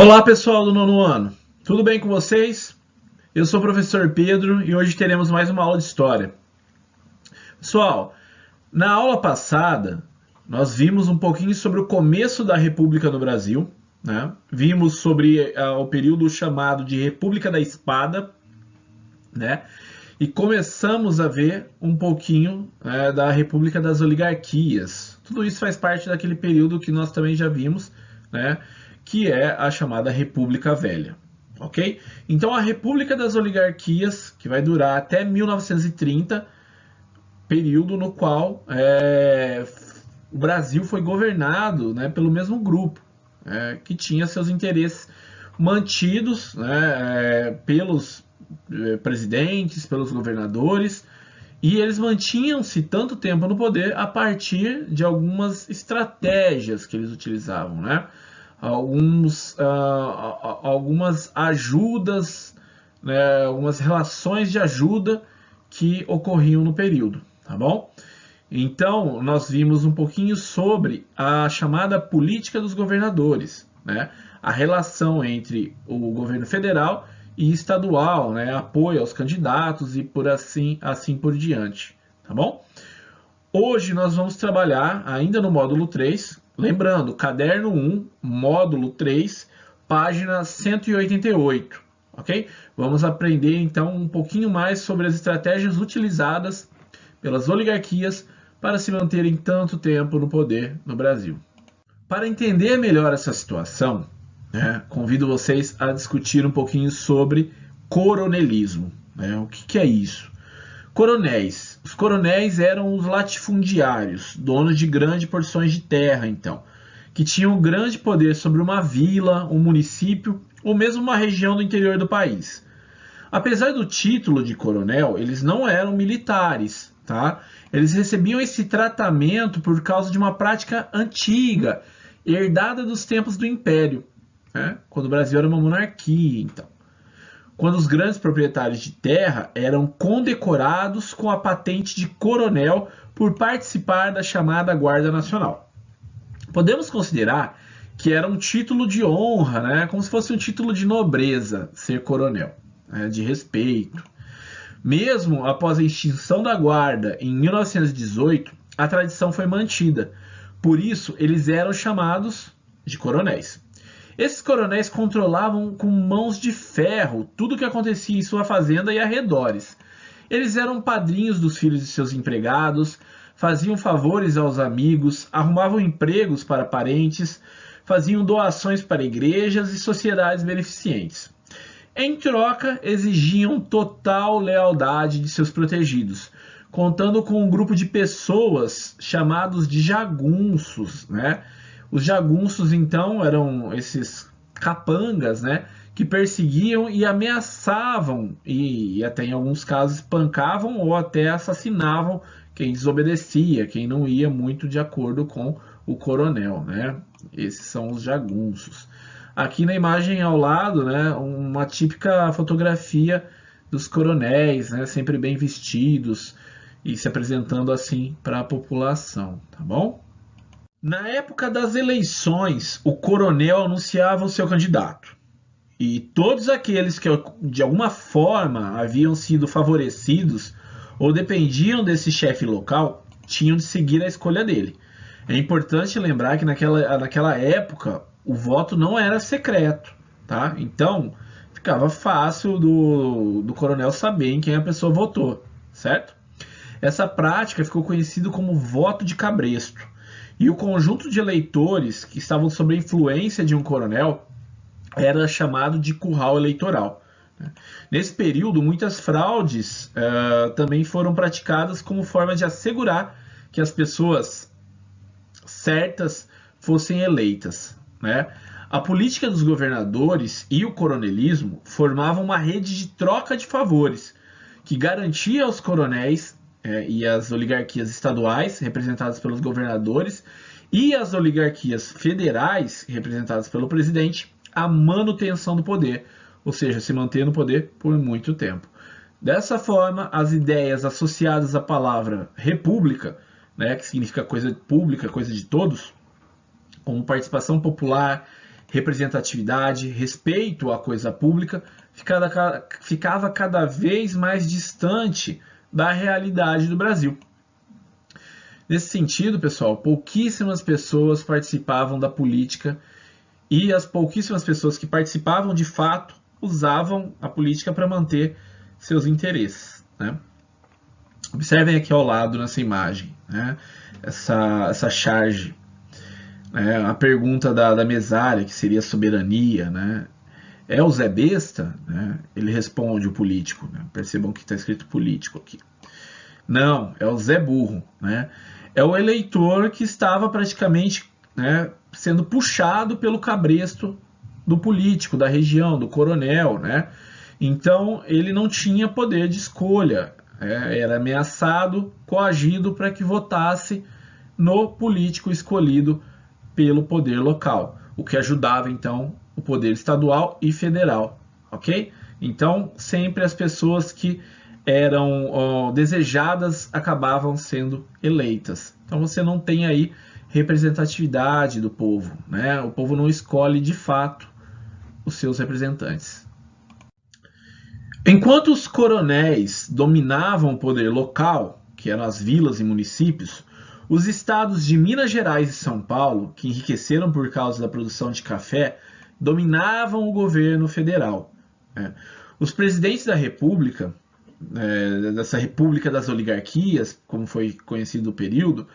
Olá pessoal do nono ano, tudo bem com vocês? Eu sou o professor Pedro e hoje teremos mais uma aula de história. Pessoal, na aula passada nós vimos um pouquinho sobre o começo da República no Brasil, né? Vimos sobre o período chamado de República da Espada, né? E começamos a ver um pouquinho da República das Oligarquias. Tudo isso faz parte daquele período que nós também já vimos, né? Que é a chamada República Velha, ok? Então a República das Oligarquias, que vai durar até 1930, período no qual o Brasil foi governado, né, pelo mesmo grupo, que tinha seus interesses mantidos, né, pelos presidentes, pelos governadores, e eles mantinham-se tanto tempo no poder a partir de algumas estratégias que eles utilizavam, né? Algumas ajudas, né, algumas relações de ajuda que ocorriam no período, tá bom? Então, nós vimos um pouquinho sobre a chamada política dos governadores, né? A relação entre o governo federal e estadual, né? Apoio aos candidatos e por assim por diante, tá bom? Hoje nós vamos trabalhar ainda no módulo 3, lembrando, caderno 1, módulo 3, página 188, ok? Vamos aprender então um pouquinho mais sobre as estratégias utilizadas pelas oligarquias para se manterem tanto tempo no poder no Brasil. Para entender melhor essa situação, convido vocês a discutir um pouquinho sobre coronelismo. O que é isso? Coronéis. Os coronéis eram os latifundiários, donos de grandes porções de terra, então, que tinham grande poder sobre uma vila, um município ou mesmo uma região do interior do país. Apesar do título de coronel, eles não eram militares, tá? Eles recebiam esse tratamento por causa de uma prática antiga, herdada dos tempos do Império, né? Quando o Brasil era uma monarquia, então. Quando os grandes proprietários de terra eram condecorados com a patente de coronel por participar da chamada Guarda Nacional. Podemos considerar que era um título de honra, né? Como se fosse um título de nobreza ser coronel, né? De respeito. Mesmo após a extinção da Guarda em 1918, a tradição foi mantida. Por isso, eles eram chamados de coronéis. Esses coronéis controlavam com mãos de ferro tudo o que acontecia em sua fazenda e arredores. Eles eram padrinhos dos filhos de seus empregados, faziam favores aos amigos, arrumavam empregos para parentes, faziam doações para igrejas e sociedades beneficentes. Em troca, exigiam total lealdade de seus protegidos, contando com um grupo de pessoas chamados de jagunços, né? Os jagunços, então, eram esses capangas, né, que perseguiam e ameaçavam e até em alguns casos espancavam ou até assassinavam quem desobedecia, quem não ia muito de acordo com o coronel, né? Esses são os jagunços. Aqui na imagem ao lado, né, uma típica fotografia dos coronéis, né, sempre bem vestidos e se apresentando assim para a população, tá bom? Na época das eleições, o coronel anunciava o seu candidato. E todos aqueles que de alguma forma haviam sido favorecidos ou dependiam desse chefe local tinham de seguir a escolha dele. É importante lembrar que naquela época o voto não era secreto, tá? Então ficava fácil do coronel saber em quem a pessoa votou, certo? Essa prática ficou conhecida como voto de cabresto. E o conjunto de eleitores que estavam sob a influência de um coronel era chamado de curral eleitoral. Nesse período, muitas fraudes também foram praticadas como forma de assegurar que as pessoas certas fossem eleitas, né? A política dos governadores e o coronelismo formavam uma rede de troca de favores que garantia aos coronéis e as oligarquias estaduais, representadas pelos governadores, e as oligarquias federais, representadas pelo presidente, a manutenção do poder, ou seja, se manter no poder por muito tempo. Dessa forma, as ideias associadas à palavra república, né, que significa coisa pública, coisa de todos, como participação popular, representatividade, respeito à coisa pública, ficava cada vez mais distante da realidade do Brasil. Nesse sentido, pessoal, pouquíssimas pessoas participavam da política e as pouquíssimas pessoas que participavam de fato usavam a política para manter seus interesses, né? Observem aqui ao lado nessa imagem, né? essa charge, né? A pergunta da mesária, que seria soberania, né? É o Zé Besta? Né? Ele responde o político, né? Percebam que está escrito político aqui. Não, é o Zé Burro, né? É o eleitor que estava praticamente, né, sendo puxado pelo cabresto do político, da região, do coronel, né? Então ele não tinha poder de escolha, era ameaçado, coagido para que votasse no político escolhido pelo poder local, o que ajudava então o poder estadual e federal, ok? Então sempre as pessoas que eram desejadas acabavam sendo eleitas. Então você não tem aí representatividade do povo, né? O povo não escolhe de fato os seus representantes. Enquanto os coronéis dominavam o poder local, que eram as vilas e municípios, os estados de Minas Gerais e São Paulo, que enriqueceram por causa da produção de café, dominavam o governo federal. Os presidentes da República, dessa República das Oligarquias, como foi conhecido o período,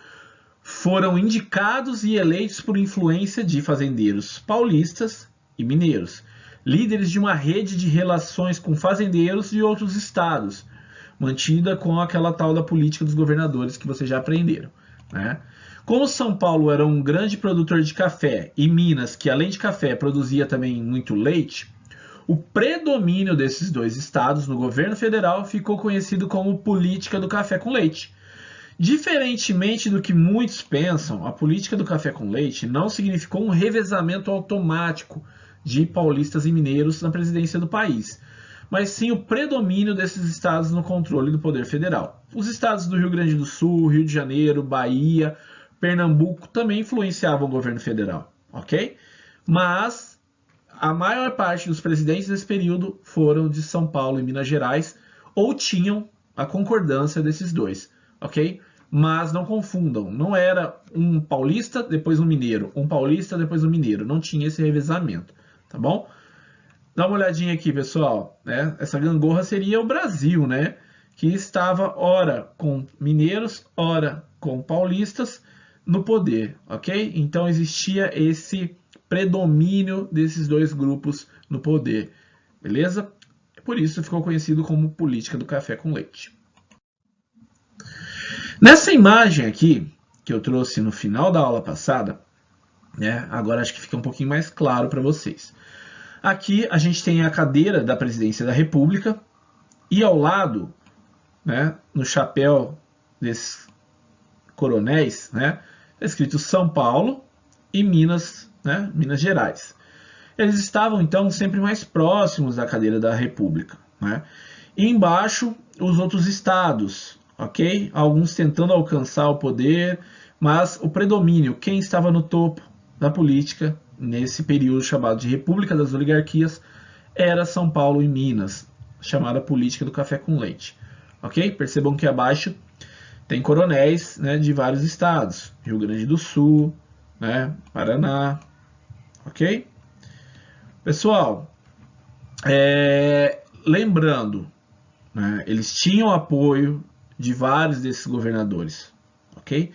foram indicados e eleitos por influência de fazendeiros paulistas e mineiros, líderes de uma rede de relações com fazendeiros de outros estados, mantida com aquela tal da política dos governadores que vocês já aprenderam, né? Como São Paulo era um grande produtor de café e Minas, que além de café produzia também muito leite, o predomínio desses dois estados no governo federal ficou conhecido como política do café com leite. Diferentemente do que muitos pensam, a política do café com leite não significou um revezamento automático de paulistas e mineiros na presidência do país, mas sim o predomínio desses estados no controle do poder federal. Os estados do Rio Grande do Sul, Rio de Janeiro, Bahia, Pernambuco também influenciavam o governo federal, ok? Mas a maior parte dos presidentes desse período foram de São Paulo e Minas Gerais, ou tinham a concordância desses dois, ok? Mas não confundam, não era um paulista, depois um mineiro, um paulista, depois um mineiro, não tinha esse revezamento, tá bom? Dá uma olhadinha aqui, pessoal, né? Essa gangorra seria o Brasil, né? Que estava ora com mineiros, ora com paulistas no poder, ok? Então existia esse predomínio desses dois grupos no poder, beleza? Por isso ficou conhecido como política do café com leite. Nessa imagem aqui, que eu trouxe no final da aula passada, né, agora acho que fica um pouquinho mais claro para vocês. Aqui a gente tem a cadeira da presidência da República e ao lado, né, no chapéu desses coronéis, né, é escrito São Paulo e Minas, né, Minas Gerais. Eles estavam então sempre mais próximos da cadeira da República, né? E embaixo os outros estados, ok? Alguns tentando alcançar o poder, mas o predomínio, quem estava no topo da política nesse período chamado de República das Oligarquias, era São Paulo e Minas, chamada política do café com leite, ok? Percebam que abaixo tem coronéis, né, de vários estados, Rio Grande do Sul, né, Paraná, ok? Pessoal, lembrando, né, eles tinham apoio de vários desses governadores, ok?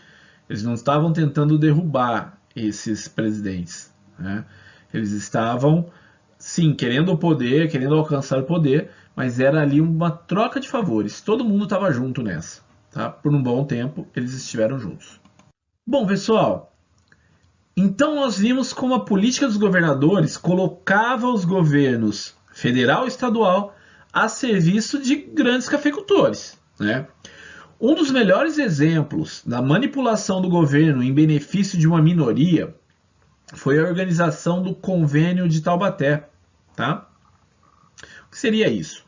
Eles não estavam tentando derrubar esses presidentes, né? Eles estavam, sim, querendo o poder, querendo alcançar o poder, mas era ali uma troca de favores. Todo mundo estava junto nessa, tá? Por um bom tempo, eles estiveram juntos. Bom, pessoal, então nós vimos como a política dos governadores colocava os governos federal e estadual a serviço de grandes cafeicultores, né? Um dos melhores exemplos da manipulação do governo em benefício de uma minoria foi a organização do Convênio de Taubaté, tá? O que seria isso?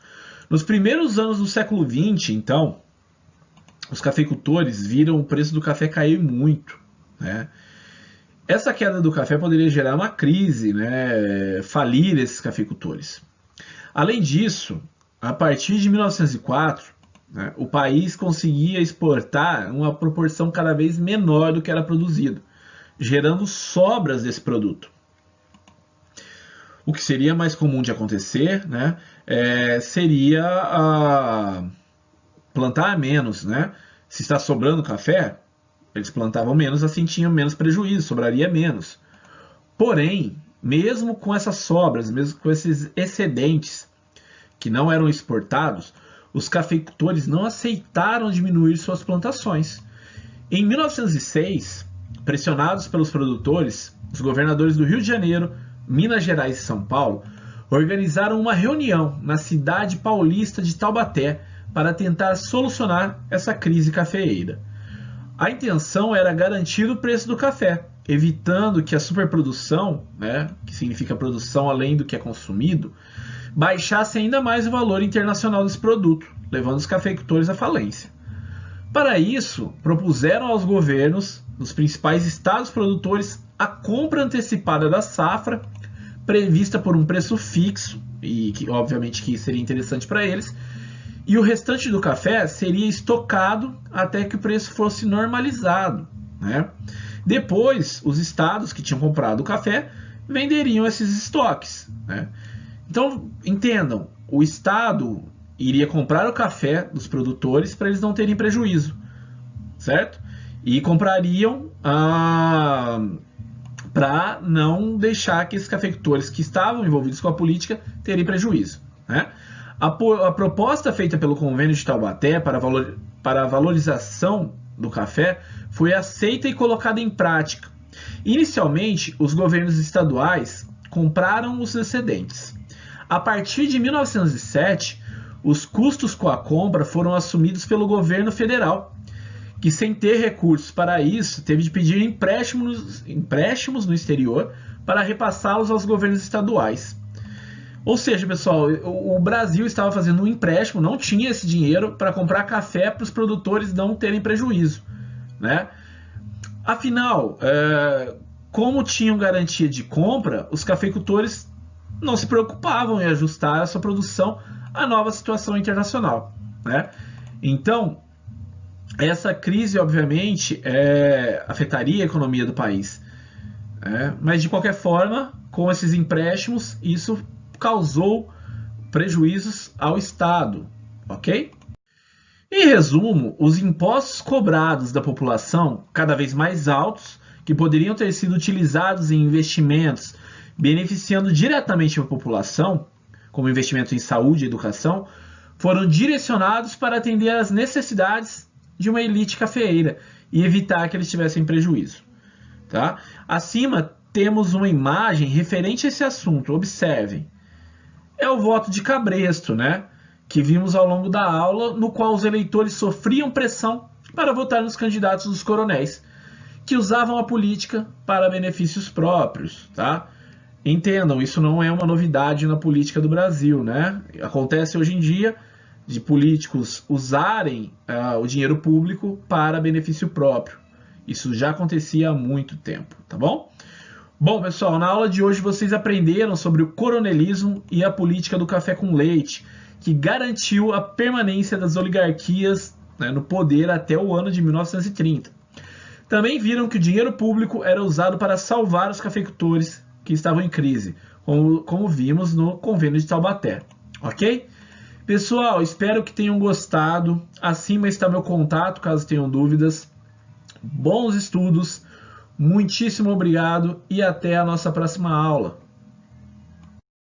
Nos primeiros anos do século XX, então, os cafeicultores viram o preço do café cair muito, né? Essa queda do café poderia gerar uma crise, né, falir esses cafeicultores. Além disso, a partir de 1904, né, o país conseguia exportar uma proporção cada vez menor do que era produzido, gerando sobras desse produto. O que seria mais comum de acontecer, né, seria plantar menos, né? Se está sobrando café, eles plantavam menos, assim tinham menos prejuízo, sobraria menos. Porém, mesmo com essas sobras, mesmo com esses excedentes que não eram exportados, os cafeicultores não aceitaram diminuir suas plantações. Em 1906, pressionados pelos produtores, os governadores do Rio de Janeiro, Minas Gerais e São Paulo organizaram uma reunião na cidade paulista de Taubaté para tentar solucionar essa crise cafeeira. A intenção era garantir o preço do café, evitando que a superprodução, né, que significa produção além do que é consumido, baixasse ainda mais o valor internacional desse produto, levando os cafeicultores à falência. Para isso, propuseram aos governos dos principais estados produtores a compra antecipada da safra, prevista por um preço fixo, e que obviamente que seria interessante para eles, e o restante do café seria estocado até que o preço fosse normalizado, né? Depois, os estados que tinham comprado o café venderiam esses estoques, né? Então, entendam, o estado iria comprar o café dos produtores para eles não terem prejuízo, certo? E comprariam para não deixar que esses cafeicultores que estavam envolvidos com a política terem prejuízo, né? A proposta feita pelo Convênio de Taubaté para a valorização do café foi aceita e colocada em prática. Inicialmente, os governos estaduais compraram os excedentes. A partir de 1907, os custos com a compra foram assumidos pelo governo federal, que, sem ter recursos para isso, teve de pedir empréstimos no exterior para repassá-los aos governos estaduais. Ou seja, pessoal, o Brasil estava fazendo um empréstimo, não tinha esse dinheiro para comprar café para os produtores não terem prejuízo, né? Afinal, como tinham garantia de compra, os cafeicultores não se preocupavam em ajustar a sua produção à nova situação internacional, né? Então, essa crise, obviamente, afetaria a economia do país, né? Mas, de qualquer forma, com esses empréstimos, isso causou prejuízos ao Estado, ok? Em resumo, os impostos cobrados da população, cada vez mais altos, que poderiam ter sido utilizados em investimentos beneficiando diretamente a população, como investimento em saúde e educação, foram direcionados para atender às necessidades de uma elite cafeeira e evitar que eles tivessem prejuízo, tá? Acima temos uma imagem referente a esse assunto, observem. É o voto de cabresto, né? Que vimos ao longo da aula, no qual os eleitores sofriam pressão para votar nos candidatos dos coronéis, que usavam a política para benefícios próprios, tá? Entendam, isso não é uma novidade na política do Brasil, né? Acontece hoje em dia de políticos usarem o dinheiro público para benefício próprio. Isso já acontecia há muito tempo, tá bom? Bom, pessoal, na aula de hoje vocês aprenderam sobre o coronelismo e a política do café com leite, que garantiu a permanência das oligarquias, né, no poder até o ano de 1930. Também viram que o dinheiro público era usado para salvar os cafeicultores que estavam em crise, como vimos no Convênio de Taubaté, ok? Pessoal, espero que tenham gostado. Acima está meu contato, caso tenham dúvidas. Bons estudos! Muitíssimo obrigado e até a nossa próxima aula.